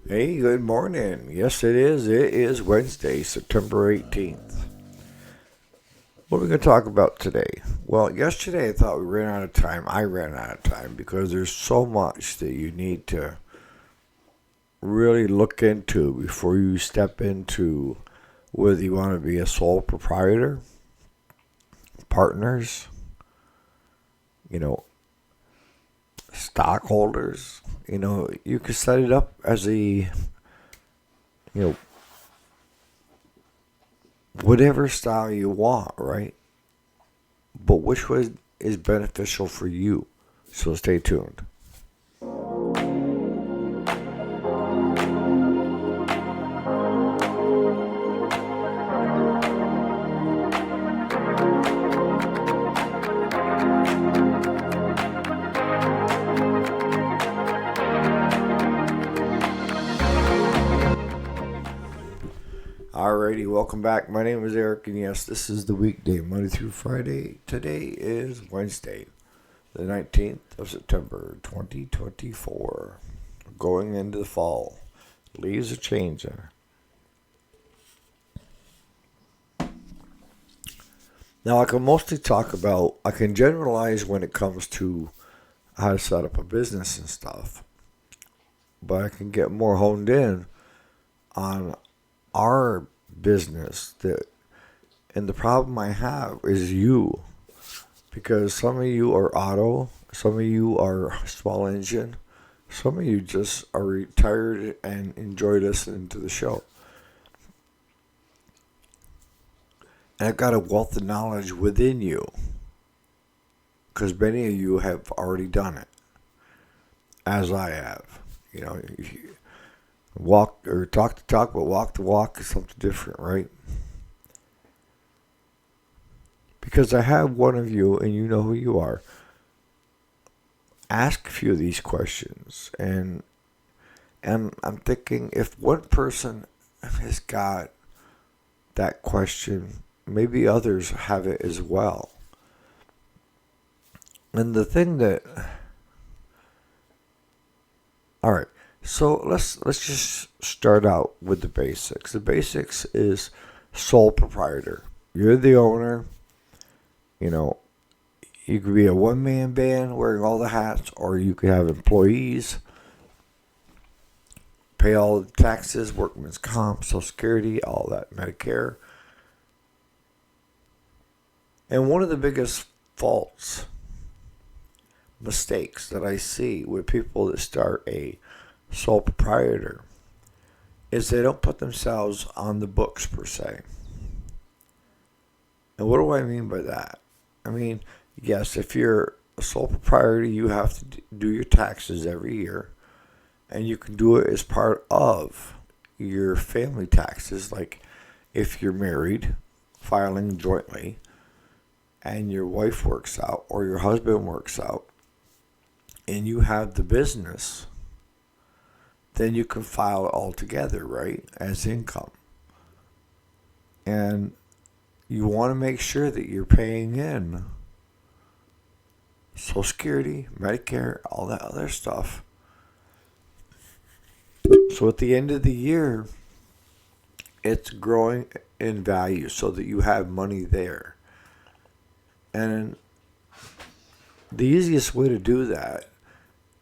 Hey, good morning. Yes, it is. It is Wednesday, September 18th. What are we going to talk about today? Well, yesterday I thought we ran out of time. I ran out of time because there's so much that you need to really look into before you step into whether you want to be a sole proprietor, partners, you know, stockholders. You can set it up as know, whatever style you want, right? But which one is beneficial for you? So stay tuned. Alrighty, welcome back. My name is Eric, and yes, this is the weekday, Monday through Friday. Today is Wednesday, the 19th of September, 2024. Going into the fall. Leaves are changing. Now, I can generalize when it comes to how to set up a business and stuff, but I can get more honed in on our business. And the problem I have is you, because some of you are auto, some of you are small engine, some of you just are retired and enjoy listening to the show. And I've got a wealth of knowledge within you, because many of you have already done it, as I have. If you walk or talk the talk, but walk the walk is something different, right? Because I have one of you, and you know who you are. Ask a few of these questions, and I'm thinking if one person has got that question, maybe others have it as well. And the thing that, all right, so let's just start out with the basics. The basics is sole proprietor. You're the owner. You could be a one-man band wearing all the hats, or you could have employees, pay all the taxes, workman's comp, Social Security, all that, Medicare. And one of the biggest mistakes that I see with people that start a sole proprietor is they don't put themselves on the books per se. And what do I mean by that? I mean, yes, if you're a sole proprietor, you have to do your taxes every year. And you can do it as part of your family taxes. Like if you're married, filing jointly, and your wife works out or your husband works out, and you have the business, then you can file it all together, right, as income. And you want to make sure that you're paying in Social Security, Medicare, all that other stuff. So at the end of the year, it's growing in value so that you have money there. And the easiest way to do that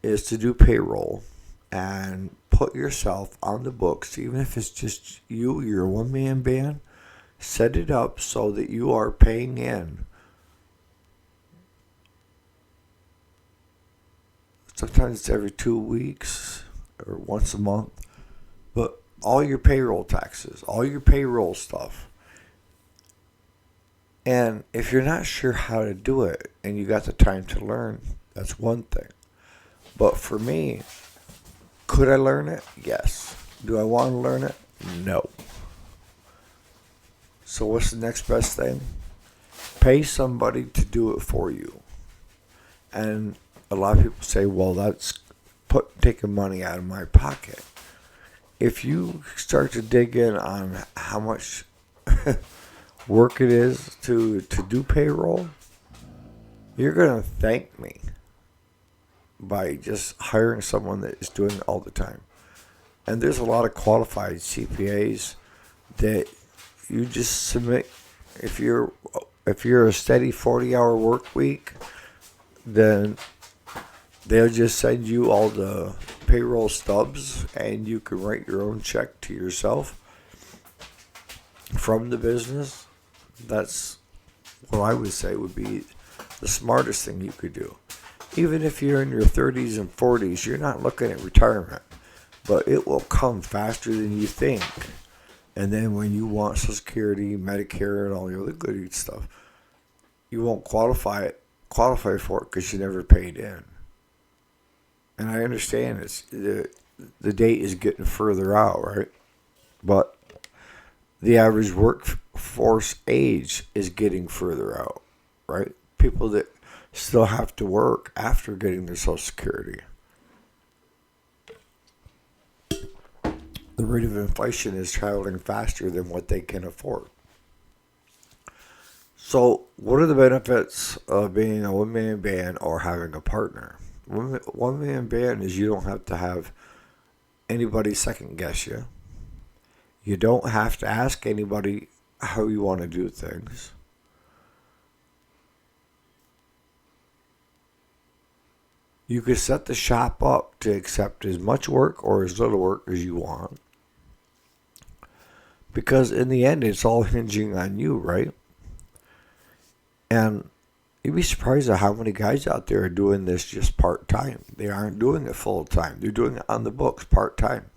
is to do payroll and put yourself on the books, even if it's just you, you're a one-man band. Set it up so that you are paying in. Sometimes it's every 2 weeks or once a month. But all your payroll taxes, all your payroll stuff. And if you're not sure how to do it and you got the time to learn, that's one thing. But for me, could I learn it? Yes. Do I want to learn it? No. So what's the next best thing? Pay somebody to do it for you. And a lot of people say, well, that's taking money out of my pocket. If you start to dig in on how much work it is to do payroll, you're going to thank me. by just hiring someone that is doing it all the time. And there's a lot of qualified CPAs that you just submit. If you're a steady 40-hour work week, then they'll just send you all the payroll stubs, and you can write your own check to yourself from the business. That's what I would say would be the smartest thing you could do. Even if you're in your 30s and 40s, you're not looking at retirement, but it will come faster than you think. And then when you want Social Security, Medicare, and all the other good stuff, you won't qualify for it because you never paid in. And I understand the date is getting further out, right? But the average workforce age is getting further out, right? People that still have to work after getting their Social Security. The rate of inflation is traveling faster than what they can afford. So, what are the benefits of being a one-man band or having a partner? One-man band is you don't have to have anybody second guess you. You don't have to ask anybody how you want to do things. You can set the shop up to accept as much work or as little work as you want. Because in the end, it's all hinging on you, right? And you'd be surprised at how many guys out there are doing this just part-time. They aren't doing it full-time. They're doing it on the books part-time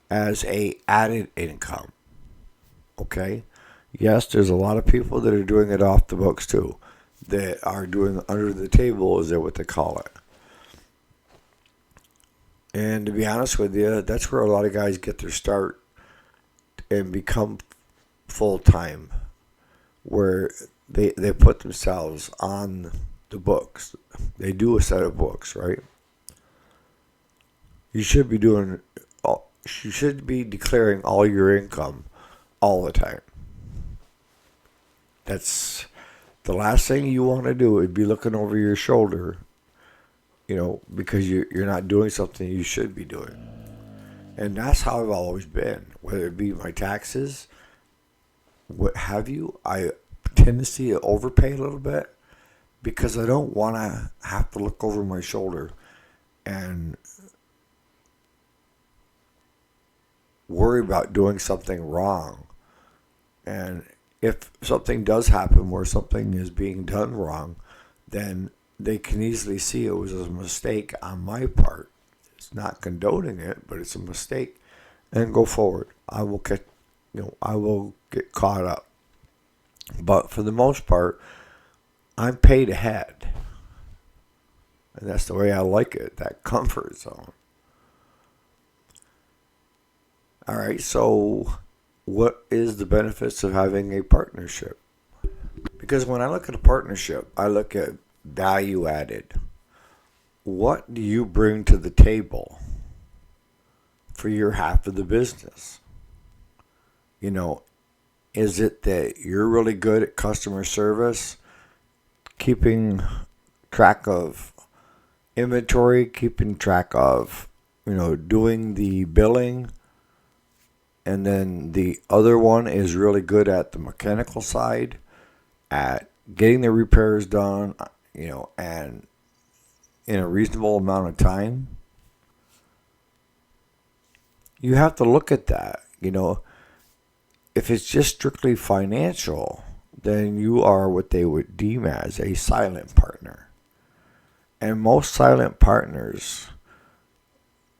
as a added income. Okay? Yes, there's a lot of people that are doing it off the books too. That are doing under the table, is that what they call it. And to be honest with you, that's where a lot of guys get their start and become full-time, where they put themselves on the books. They do a set of books, right? You should be declaring all your income all the time. That's the last thing you want to do, is be looking over your shoulder, because you're not doing something you should be doing. And that's how I've always been, whether it be my taxes, what have you. I tendency to overpay a little bit because I don't want to have to look over my shoulder and worry about doing something wrong. And if something does happen where something is being done wrong, then they can easily see it was a mistake on my part. It's not condoning it, but it's a mistake, and go forward. I will get caught up. But for the most part, I'm paid ahead. And that's the way I like it, that comfort zone. All right, so what is the benefits of having a partnership? Because when I look at a partnership, I look at value added. What do you bring to the table for your half of the business? Is it that you're really good at customer service, keeping track of inventory, keeping track of, doing the billing, and then the other one is really good at the mechanical side, at getting the repairs done, and in a reasonable amount of time? You have to look at that. If it's just strictly financial, then you are what they would deem as a silent partner. And most silent partners,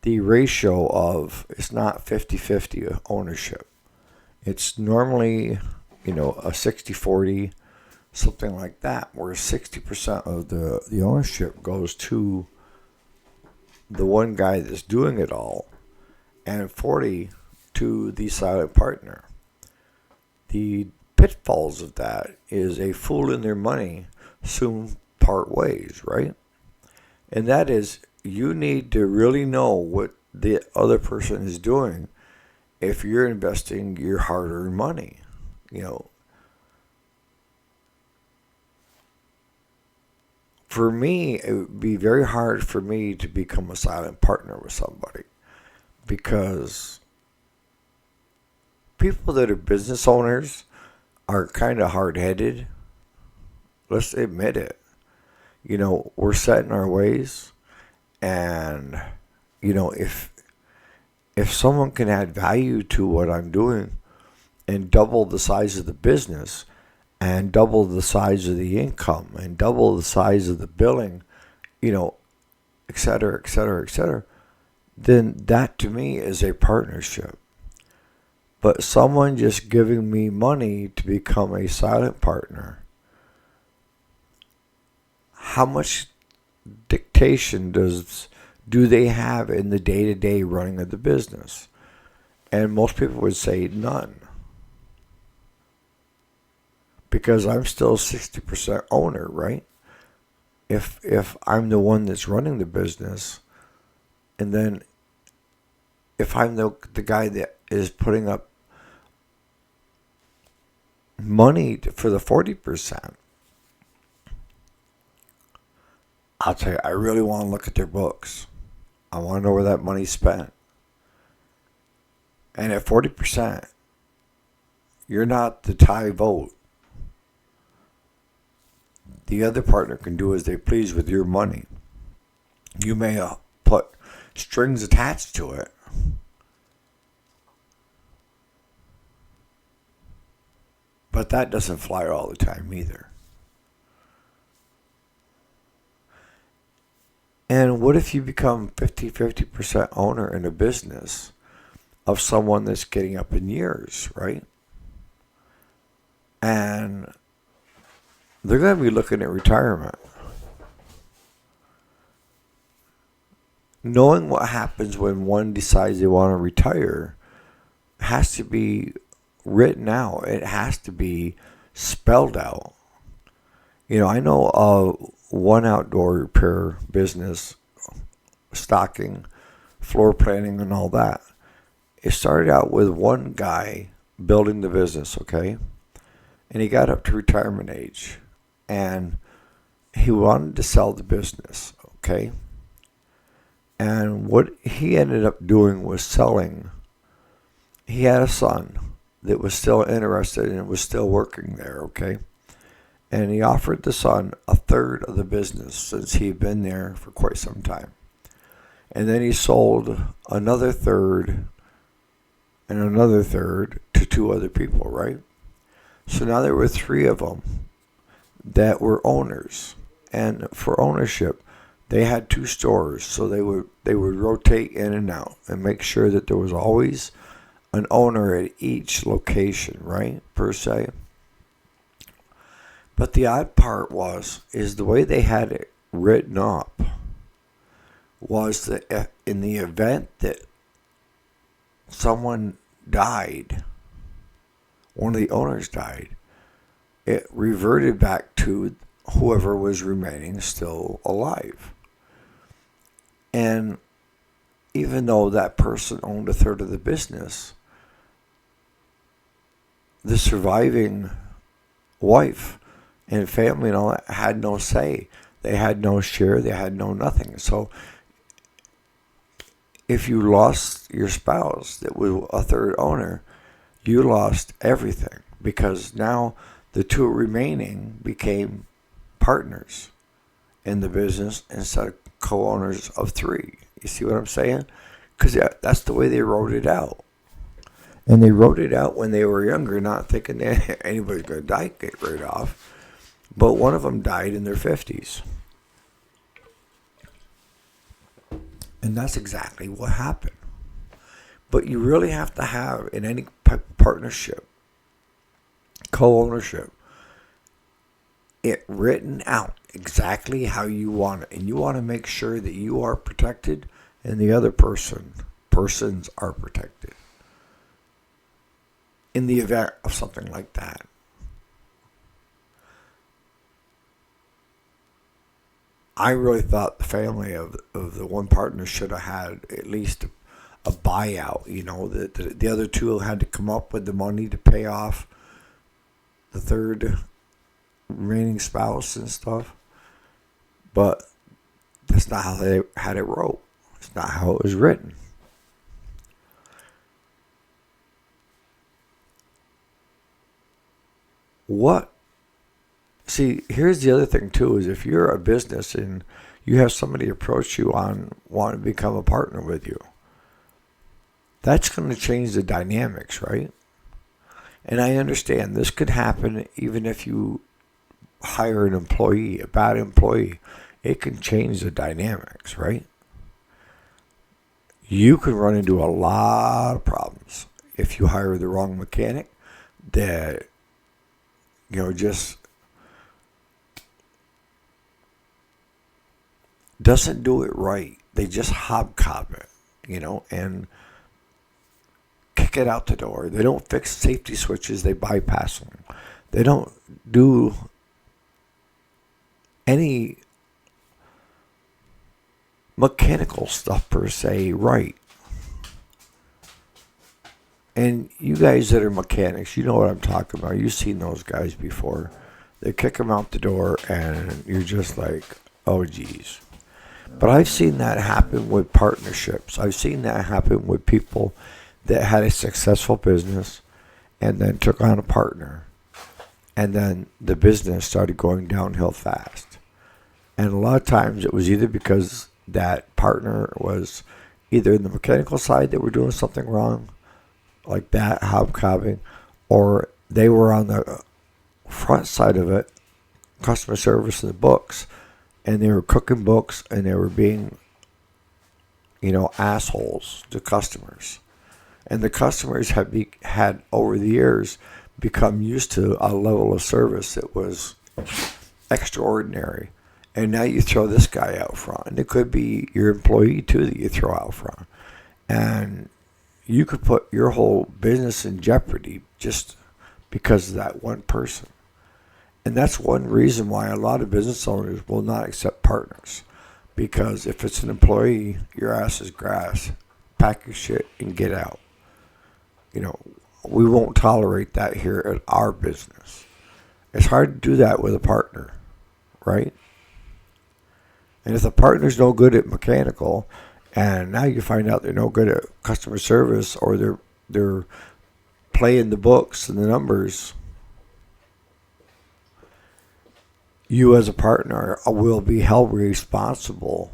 the ratio of, it's not 50-50 ownership. It's normally, a 60-40, something like that, where 60% of the ownership goes to the one guy that's doing it all, and 40 to the silent partner. The pitfalls of that is a fool in their money soon part ways, right? And that is, you need to really know what the other person is doing if you're investing your hard-earned money. for me, it would be very hard for me to become a silent partner with somebody because people that are business owners are kind of hard-headed. Let's admit it. We're set in our ways, and if someone can add value to what I'm doing and double the size of the business and double the size of the income and double the size of the billing, et cetera, et cetera, et cetera, then that to me is a partnership. But someone just giving me money to become a silent partner, how much dictation do they have in the day-to-day running of the business? And most people would say none. Because I'm still 60% owner, right? If I'm the one that's running the business, and then if I'm the guy that is putting up money for the 40%, I'll tell you, I really want to look at their books. I want to know where that money's spent. And at 40%, you're not the tie vote. The other partner can do as they please with your money. You may put strings attached to it, but that doesn't fly all the time either. And what if you become 50% owner in a business of someone that's getting up in years, right? And they're going to be looking at retirement. Knowing what happens when one decides they want to retire has to be written out. It has to be spelled out. I know one outdoor repair business, stocking, floor planning, and all that. It started out with one guy building the business, okay? And he got up to retirement age. And he wanted to sell the business, okay? And what he ended up doing was selling. He had a son that was still interested and was still working there, okay? And he offered the son a third of the business since he'd been there for quite some time. And then he sold another third and another third to two other people, right? So now there were three of them that were owners. And for ownership, they had two stores, so they would rotate in and out and make sure that there was always an owner at each location, right, per se. But the odd part is the way they had it written up was that in the event that someone died, one of the owners died, it reverted back to whoever was remaining still alive. And even though that person owned a third of the business, the surviving wife and family and all that had no say. They had no share. They had no nothing. So if you lost your spouse that was a third owner, you lost everything, because now the two remaining became partners in the business instead of co-owners of three. You see what I'm saying? Because that's the way they wrote it out. And they wrote it out when they were younger, not thinking that anybody's going to die, get right off. But one of them died in their 50s. And that's exactly what happened. But you really have to have, in any partnership, co-ownership, it written out exactly how you want it. And you want to make sure that you are protected and the other persons are protected in the event of something like that. I really thought the family of the one partner should have had at least a buyout. That the other two had to come up with the money to pay off the third remaining spouse and stuff. But that's not how they had it wrote. It's not how it was written. What? See, here's the other thing too, is if you're a business and you have somebody approach you on wanting to become a partner with you, that's going to change the dynamics, right? And I understand this could happen even if you hire an employee, a bad employee. It can change the dynamics, right? You can run into a lot of problems if you hire the wrong mechanic that, just doesn't do it right. They just hobcob it, and kick it out the door. They don't fix safety switches, they bypass them. They don't do any mechanical stuff per se right. And you guys that are mechanics, you know what I'm talking about. You've seen those guys before. They kick them out the door and you're just like, oh geez. But I've seen that happen with partnerships. I've seen that happen with people that had a successful business and then took on a partner. And then the business started going downhill fast. And a lot of times it was either because that partner was either in the mechanical side that were doing something wrong, like that, hobcobbing, or they were on the front side of it, customer service and the books, and they were cooking books and they were being, assholes to customers. And the customers had over the years become used to a level of service that was extraordinary. And now you throw this guy out front. And it could be your employee too that you throw out front. And you could put your whole business in jeopardy just because of that one person. And that's one reason why a lot of business owners will not accept partners. Because if it's an employee, your ass is grass. Pack your shit and get out. We won't tolerate that here at our business. It's hard to do that with a partner, right? And if the partner's no good at mechanical, and now you find out they're no good at customer service, or they're playing the books and the numbers, you as a partner will be held responsible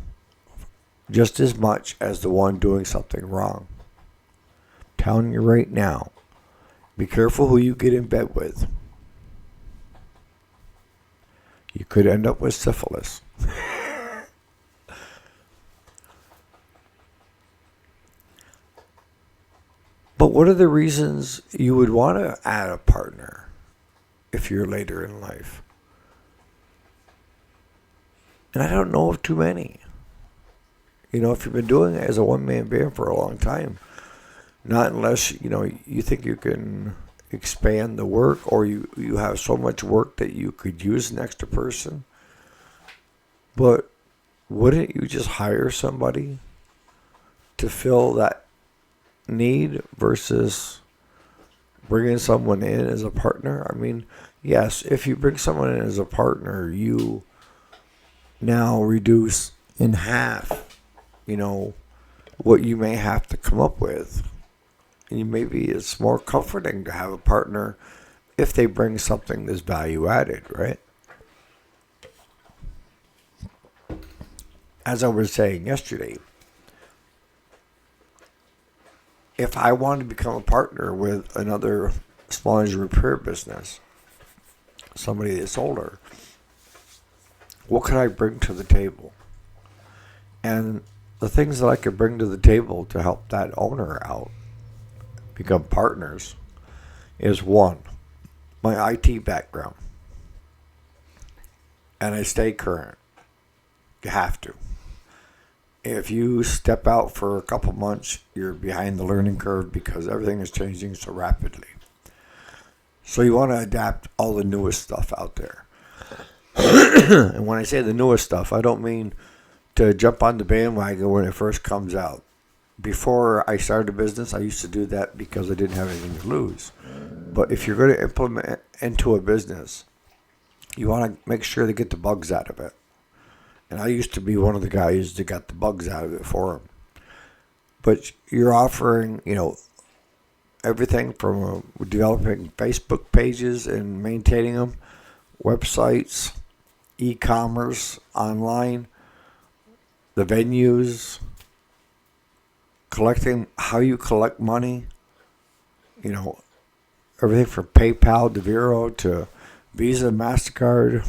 just as much as the one doing something wrong. I'm telling you right now, be careful who you get in bed with. You could end up with syphilis. But what are the reasons you would want to add a partner if you're later in life? And I don't know of too many. If you've been doing it as a one-man band for a long time, not unless, you think you can expand the work, or you have so much work that you could use an extra person. But wouldn't you just hire somebody to fill that need versus bringing someone in as a partner? I mean, yes, if you bring someone in as a partner, you now reduce in half, what you may have to come up with. And maybe it's more comforting to have a partner if they bring something that's value added, right? As I was saying yesterday, if I wanted to become a partner with another small engine repair business, somebody that's older, what could I bring to the table? And the things that I could bring to the table to help that owner out, become partners, is one, my IT background. And I stay current. You have to. If you step out for a couple months, you're behind the learning curve because everything is changing so rapidly. So you want to adapt all the newest stuff out there. And when I say the newest stuff, I don't mean to jump on the bandwagon when it first comes out. Before I started a business, I used to do that because I didn't have anything to lose. But if you're going to implement into a business, you want to make sure to get the bugs out of it. And I used to be one of the guys that got the bugs out of it for them. But you're offering, everything from developing Facebook pages and maintaining them, websites, e-commerce, online, the venues, collecting, how you collect money, you know, everything from PayPal to Vero to Visa, MasterCard.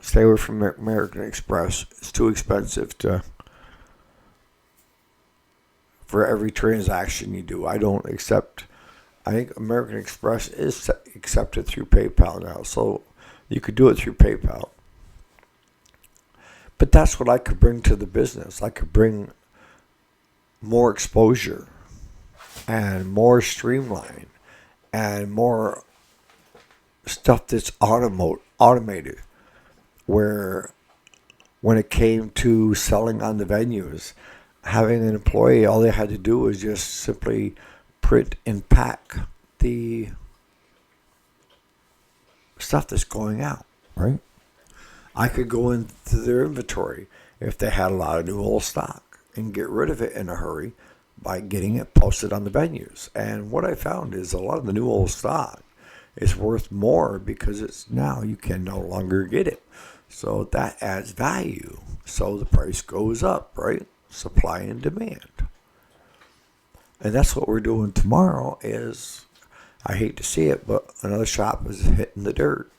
Stay away from American Express. It's too expensive for every transaction you do. I think American Express is accepted through PayPal now, so you could do it through PayPal. But that's what I could bring to the business. I could bring more exposure and more streamline and more stuff that's automated. Where when it came to selling on the venues, having an employee, all they had to do was just simply print and pack the stuff that's going out, right? I could go into their inventory if they had a lot of new old stock and get rid of it in a hurry by getting it posted on the venues. And what I found is a lot of the new old stock is worth more because it's now you can no longer get it. So that adds value. So the price goes up, right? Supply and demand. And that's what we're doing tomorrow is, I hate to see it, but another shop is hitting the dirt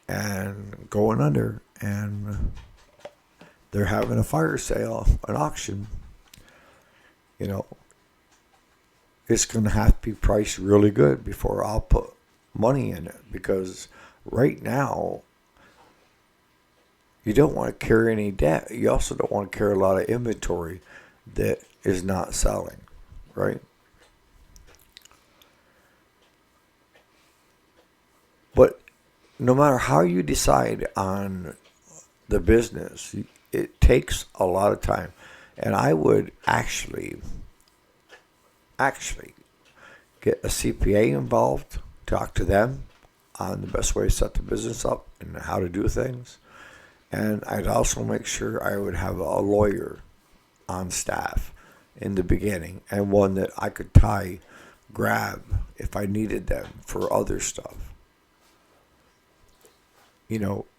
and going under. And they're having a fire sale, an auction. It's going to have to be priced really good before I'll put money in it. Because right now, you don't want to carry any debt. You also don't want to carry a lot of inventory that is not selling, right? But no matter how you decide on the business, it takes a lot of time. And I would actually get a CPA involved, talk to them on the best way to set the business up and how to do things. And I'd also make sure I would have a lawyer on staff in the beginning and one that I could grab if I needed them for other stuff.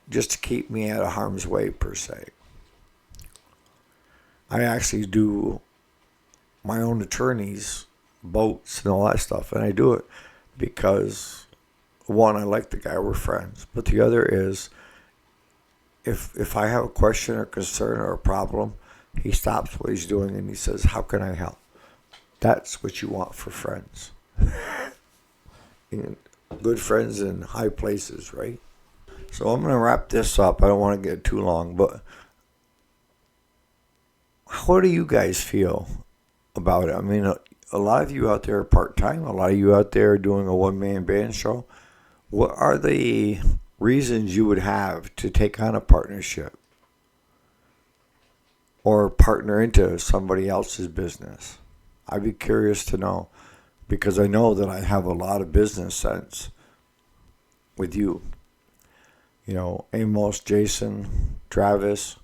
Just to keep me out of harm's way per se. I actually do my own attorneys, boats and all that stuff. And I do it because, one, I like the guy, we're friends. But the other is, if I have a question or concern or a problem, he stops what he's doing and he says, how can I help? That's what you want for friends. And good friends in high places, right? So I'm going to wrap this up. I don't want to get too long, but how do you guys feel about it? I mean, a lot of you out there are part-time. A lot of you out there are doing a one-man band show. What are the reasons you would have to take on a partnership or partner into somebody else's business? I'd be curious to know, because I know that I have a lot of business sense with you. Amos, Jason, Travis,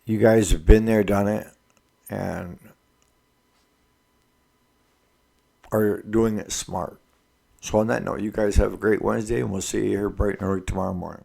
you guys have been there, done it, and are doing it smart. So on that note, you guys have a great Wednesday, and we'll see you here bright and early tomorrow morning.